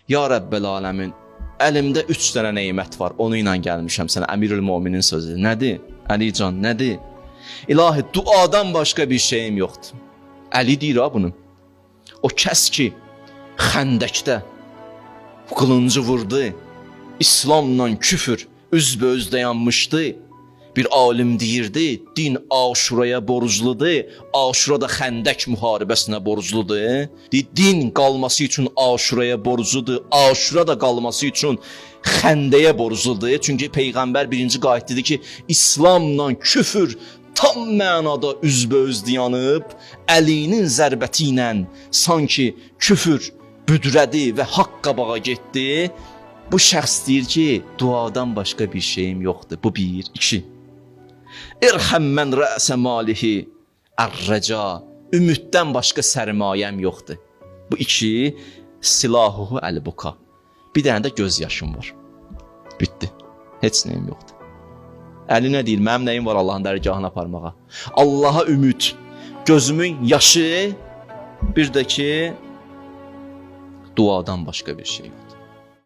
Ya Rəbbəl aləmin, əlimdə 3 dənə neymət var, onu ilə gəlmişəm sənə, Əmirül Möminin sözü. Nədir? Əli can, nədir? İlahi, duadan başqa bir şeyim yoxdur. Əli deyir ha bunu. O kəs ki, Xəndəkdə qılıncı vurdu, İslamla küfür üzbəüz dayanmışdı. Bir alim deyirdi, din Aşuraya borcludur, Aşura da Xəndək müharibəsinə borcludur. Din qalması üçün Aşuraya borcludur, Aşura da qalması üçün Xəndəyə borcludur. Çünki Peyğəmbər birinci qayıt dedi ki, İslamla küfür tam mənada üzbəüz dayanıb, əlinin zərbəti ilə sanki küfür büdrədi və haqq qabağa getdi. Bu şəxs deyir ki, duadan başqa bir şeyim yoxdur. Bu bir. 2. İrhəm mən rəsə malihi ər-rəca. Ümiddən başqa sərmayəm yoxdur. Bu 2. Silahuhu əl-buka. Bir dənə də göz yaşım var. Bitdi. Heç nəyim yoxdur. Əli nə deyir? Mənim nəyim var Allahın dərgahına aparmağa? Allaha ümid. Gözümün yaşı, bir də ki, duadan başqa bir şey yoxdur.